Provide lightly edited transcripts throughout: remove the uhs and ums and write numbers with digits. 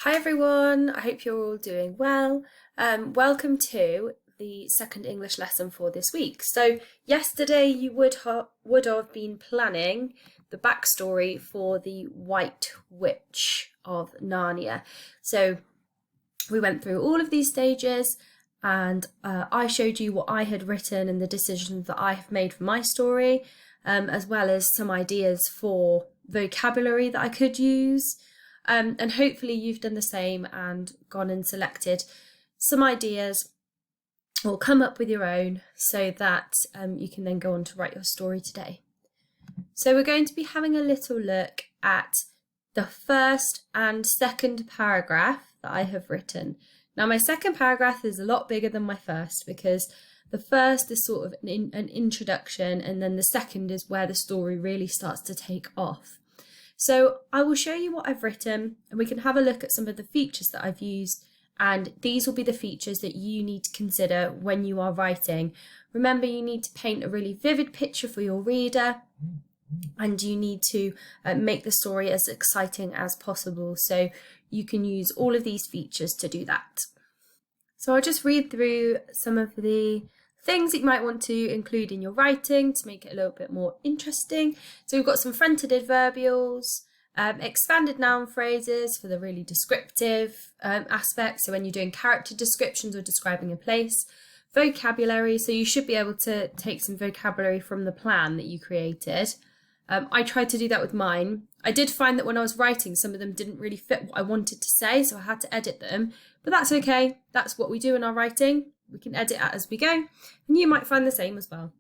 Hi everyone, I hope you're all doing well. Welcome to the second English lesson for this week. So yesterday you would have been planning the backstory for the White Witch of Narnia. So we went through all of these stages and I showed you what I had written and the decisions that I have made for my story, as well as some ideas for vocabulary that I could use. And hopefully you've done the same and gone and selected some ideas or come up with your own so that you can then go on to write your story today. So we're going to be having a little look at the first and second paragraph that I have written. Now my second paragraph is a lot bigger than my first because the first is sort of an introduction, and then the second is where the story really starts to take off. So I will show you what I've written and we can have a look at some of the features that I've used, and these will be the features that you need to consider when you are writing. Remember, you need to paint a really vivid picture for your reader, and you need to make the story as exciting as possible. So you can use all of these features to do that. So I'll just read through some of the things that you might want to include in your writing to make it a little bit more interesting. So we've got some fronted adverbials, expanded noun phrases for the really descriptive aspect, so when you're doing character descriptions or describing a place, vocabulary, so you should be able to take some vocabulary from the plan that you created. I tried to do that with mine. I did find that when I was writing, some of them didn't really fit what I wanted to say, so I had to edit them, but that's okay. That's what we do in our writing. We can edit it as we go, and you might find the same as well.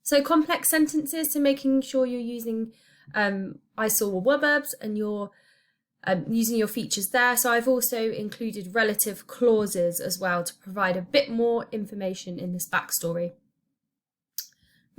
So complex sentences, so making sure you're using I saw verbs and you're using your features there. So I've also included relative clauses as well to provide a bit more information in this backstory.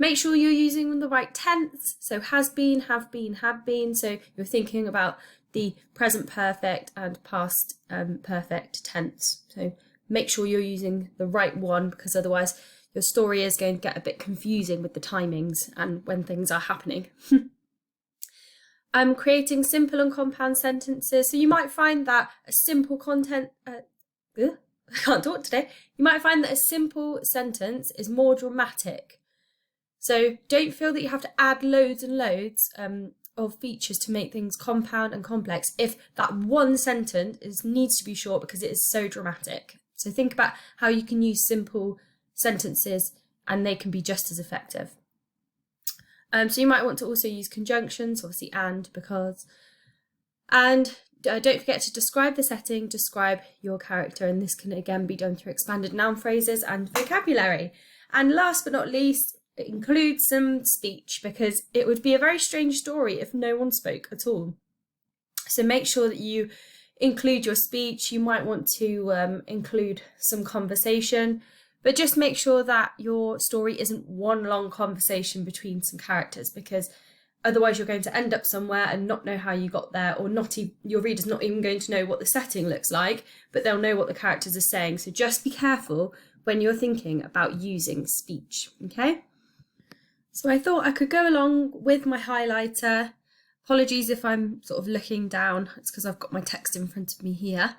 Make sure you're using the right tense, so has been, have been, have been, so you're thinking about the present perfect and past perfect tense. So make sure you're using the right one, because otherwise your story is going to get a bit confusing with the timings and when things are happening. I'm creating simple and compound sentences, so you might find that a simple I can't talk today. You might find that a simple sentence is more dramatic. So don't feel that you have to add loads and loads of features to make things compound and complex if that one sentence needs to be short because it is so dramatic. So think about how you can use simple sentences and they can be just as effective. So you might want to also use conjunctions, obviously and, because. And don't forget to describe the setting, describe your character, and this can again be done through expanded noun phrases and vocabulary. And last but not least, include some speech, because it would be a very strange story if no one spoke at all. So make sure that you include your speech. You might want to include some conversation, but just make sure that your story isn't one long conversation between some characters, because otherwise you're going to end up somewhere and not know how you got there, or your reader's not even going to know what the setting looks like, but they'll know what the characters are saying. So just be careful when you're thinking about using speech, okay? So I thought I could go along with my highlighter. Apologies if I'm sort of looking down, it's because I've got my text in front of me here.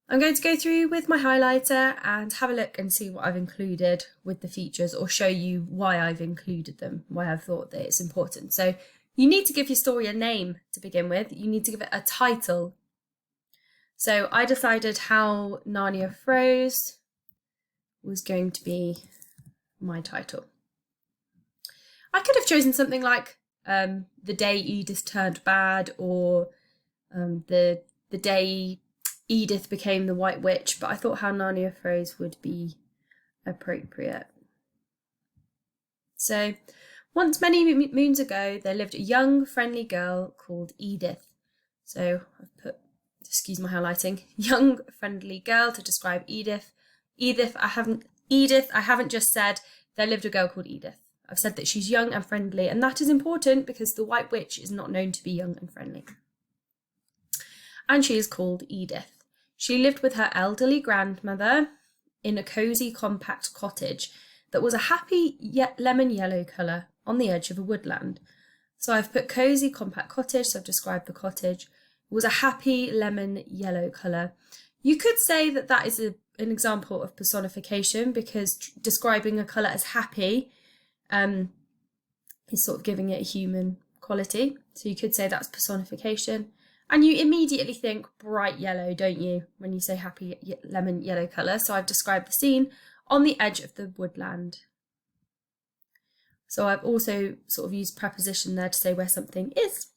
I'm going to go through with my highlighter and have a look and see what I've included with the features, or show you why I've included them, why I've thought that it's important. So you need to give your story a name to begin with. You need to give it a title. So I decided How Narnia Froze was going to be my title. I could have chosen something like The Day Edith Turned Bad, or the Day Edith Became the White Witch, but I thought How Narnia Froze would be appropriate. So, once many moons ago, there lived a young, friendly girl called Edith. So I've put, excuse my highlighting, young, friendly girl to describe Edith. I haven't just said there lived a girl called Edith. I've said that she's young and friendly, and that is important because the White Witch is not known to be young and friendly. And she is called Edith. She lived with her elderly grandmother in a cosy, compact cottage that was a happy yet lemon yellow colour on the edge of a woodland. So I've put cosy, compact cottage, so I've described the cottage. was a happy lemon yellow colour. You could say that that is an example of personification, because describing a colour as happy is sort of giving it a human quality. So you could say that's personification. And you immediately think bright yellow, don't you, when you say happy lemon yellow colour? So I've described the scene on the edge of the woodland. So I've also sort of used preposition there to say where something is.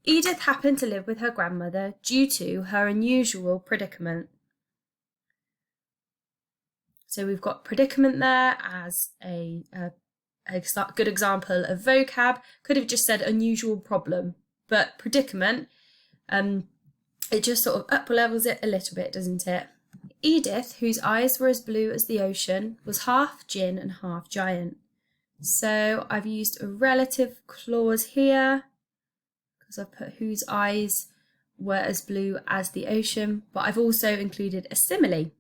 Edith happened to live with her grandmother due to her unusual predicament. So we've got predicament there as a good example of vocab. Could have just said unusual problem, but predicament, it just sort of up levels it a little bit, doesn't it? Edith, whose eyes were as blue as the ocean, was half djinn and half giant. So I've used a relative clause here because I've put whose eyes were as blue as the ocean, but I've also included a simile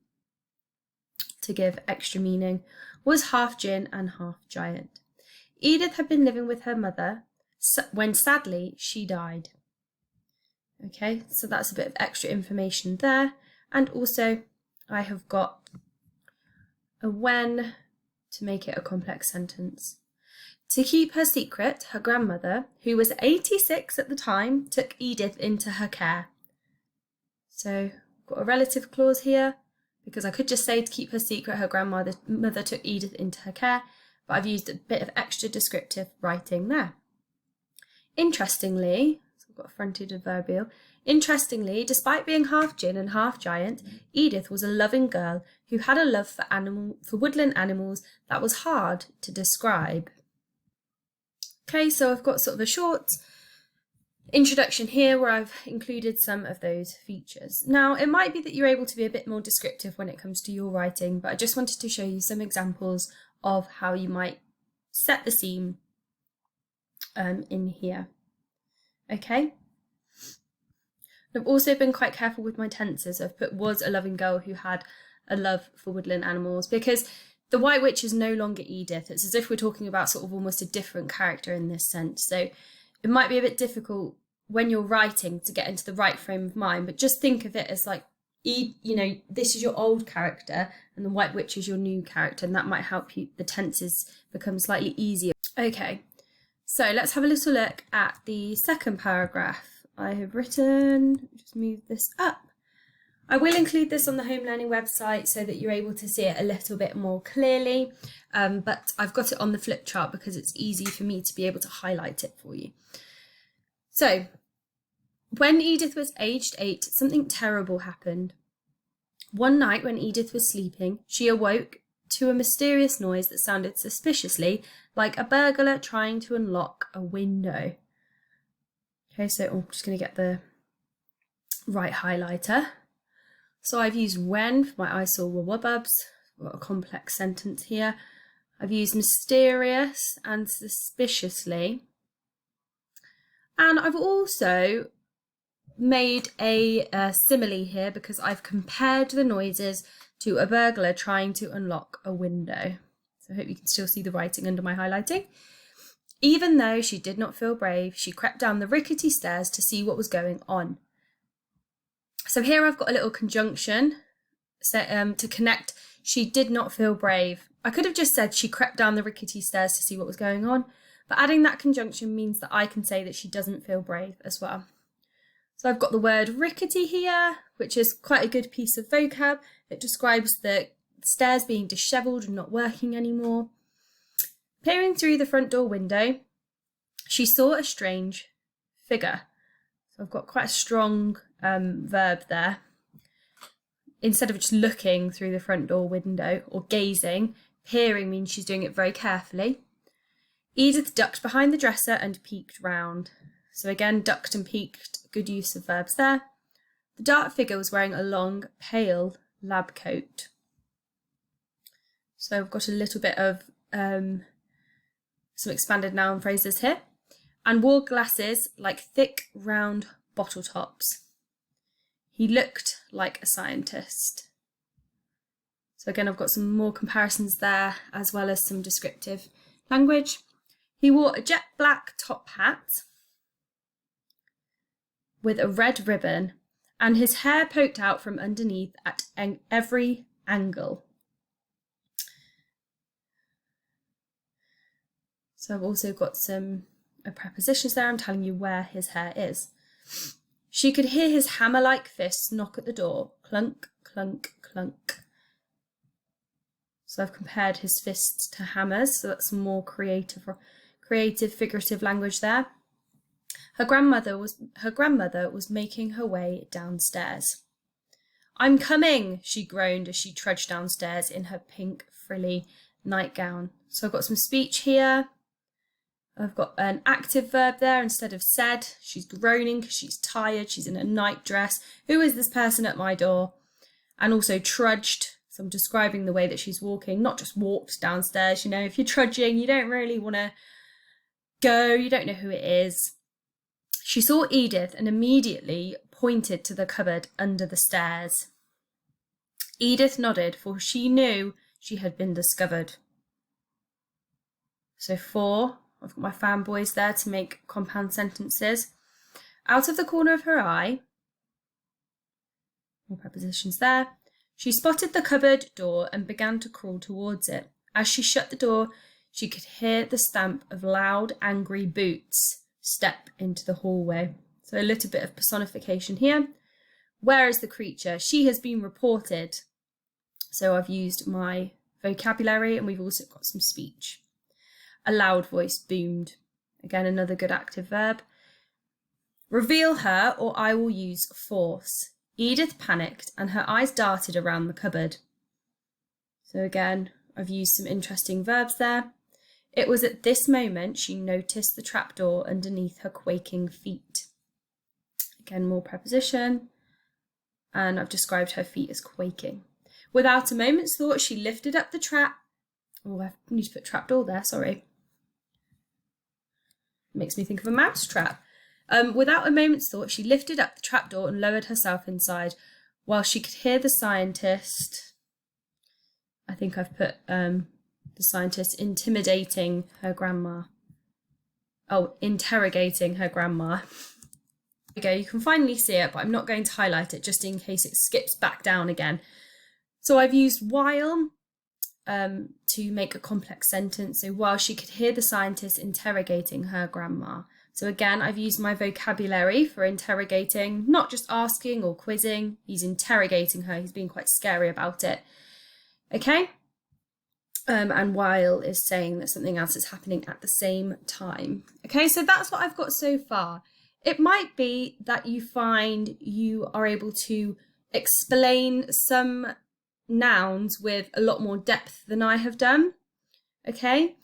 to give extra meaning. Was half djinn and half giant. Edith had been living with her mother when sadly she died. Okay, so that's a bit of extra information there. And also I have got a when to make it a complex sentence. To keep her secret, her grandmother, who was 86 at the time, took Edith into her care. So I've got a relative clause here, because I could just say to keep her secret, her grandmother took Edith into her care, but I've used a bit of extra descriptive writing there. Interestingly, so I've got a fronted adverbial. Interestingly, despite being half djinn and half giant, Edith was a loving girl who had a love for woodland animals that was hard to describe. Okay, so I've got sort of a short introduction here where I've included some of those features. Now, it might be that you're able to be a bit more descriptive when it comes to your writing, but I just wanted to show you some examples of how you might set the scene in here. Okay. I've also been quite careful with my tenses. I've put was a loving girl who had a love for woodland animals, because the White Witch is no longer Edith. It's as if we're talking about sort of almost a different character in this sense. So it might be a bit difficult when you're writing to get into the right frame of mind, but just think of it as like, you know, this is your old character and the White Witch is your new character, and that might help you, the tenses become slightly easier. Okay, so let's have a little look at the second paragraph. I have written, just move this up. I will include this on the Home Learning website so that you're able to see it a little bit more clearly, but I've got it on the flip chart because it's easy for me to be able to highlight it for you. So, when Edith was aged 8, something terrible happened. One night when Edith was sleeping, she awoke to a mysterious noise that sounded suspiciously like a burglar trying to unlock a window. Okay, so I'm just going to get the right highlighter. So I've used when for my I saw wubbubs. I've got a complex sentence here. I've used mysterious and suspiciously. And I've also made a simile here because I've compared the noises to a burglar trying to unlock a window. So I hope you can still see the writing under my highlighting. Even though she did not feel brave, she crept down the rickety stairs to see what was going on. So here I've got a little conjunction to connect she did not feel brave. I could have just said she crept down the rickety stairs to see what was going on, but adding that conjunction means that I can say that she doesn't feel brave as well. So I've got the word rickety here, which is quite a good piece of vocab. It describes the stairs being dishevelled and not working anymore. Peering through the front door window, she saw a strange figure. So I've got quite a strong verb there. Instead of just looking through the front door window or gazing, peering means she's doing it very carefully. Edith ducked behind the dresser and peeked round. So again, ducked and peeked, good use of verbs there. The dark figure was wearing a long, pale lab coat. So I've got a little bit of some expanded noun phrases here. And wore glasses like thick, round bottle tops. He looked like a scientist. So again, I've got some more comparisons there, as well as some descriptive language. He wore a jet black top hat. with a red ribbon, and his hair poked out from underneath at every angle. So I've also got some prepositions there. I'm telling you where his hair is. She could hear his hammer-like fists knock at the door. Clunk, clunk, clunk. So I've compared his fists to hammers, so that's more creative, figurative language there. Her grandmother was making her way downstairs. "I'm coming," she groaned as she trudged downstairs in her pink frilly nightgown. So I've got some speech here. I've got an active verb there instead of said. She's groaning because she's tired. She's in a nightdress. Who is this person at my door? And also trudged. So I'm describing the way that she's walking, not just walked downstairs. You know, if you're trudging, you don't really want to go. You don't know who it is. She saw Edith and immediately pointed to the cupboard under the stairs. Edith nodded, for she knew she had been discovered. So 4, I've got my fanboys there to make compound sentences. Out of the corner of her eye, more prepositions there, she spotted the cupboard door and began to crawl towards it. As she shut the door, she could hear the stamp of loud, angry boots step into the hallway. So a little bit of personification here. Where is the creature? She has been reported. So I've used my vocabulary, and we've also got some speech. A loud voice boomed. Again, another good active verb. Reveal her or I will use force. Edith panicked and her eyes darted around the cupboard. So again, I've used some interesting verbs there. It was at this moment she noticed the trapdoor underneath her quaking feet. Again, more preposition. And I've described her feet as quaking. Without a moment's thought, she lifted up the trap. Oh, I need to put trapdoor there, sorry. Makes me think of a mouse trap. Without a moment's thought, she lifted up the trapdoor and lowered herself inside, while she could hear the scientist. I think I've put the scientist intimidating her grandma. Oh, interrogating her grandma. Okay, you can finally see it, but I'm not going to highlight it just in case it skips back down again. So I've used while to make a complex sentence. So while she could hear the scientist interrogating her grandma. So again, I've used my vocabulary for interrogating, not just asking or quizzing. He's interrogating her. He's being quite scary about it. Okay? And while is saying that something else is happening at the same time. Okay, so that's what I've got so far. It might be that you find you are able to explain some nouns with a lot more depth than I have done. Okay?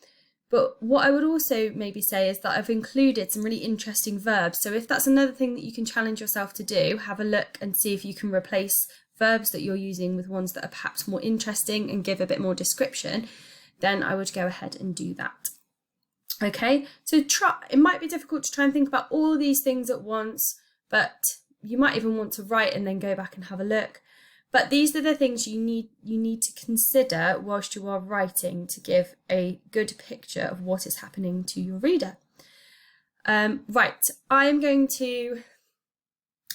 But what I would also maybe say is that I've included some really interesting verbs. So if that's another thing that you can challenge yourself to do, have a look and see if you can replace verbs that you're using with ones that are perhaps more interesting and give a bit more description, then I would go ahead and do that. Okay, so it might be difficult to try and think about all these things at once, but you might even want to write and then go back and have a look. But these are the things you need to consider whilst you are writing to give a good picture of what is happening to your reader. Right, I'm going to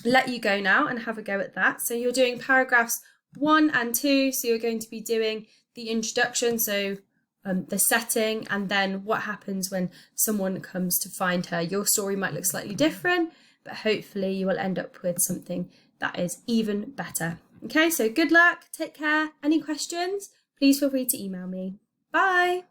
let you go now and have a go at that. So you're doing paragraphs 1 and 2. So you're going to be doing the introduction, so the setting, and then what happens when someone comes to find her. Your story might look slightly different, but hopefully you will end up with something that is even better. Okay, so good luck, take care. Any questions, please feel free to email me. Bye.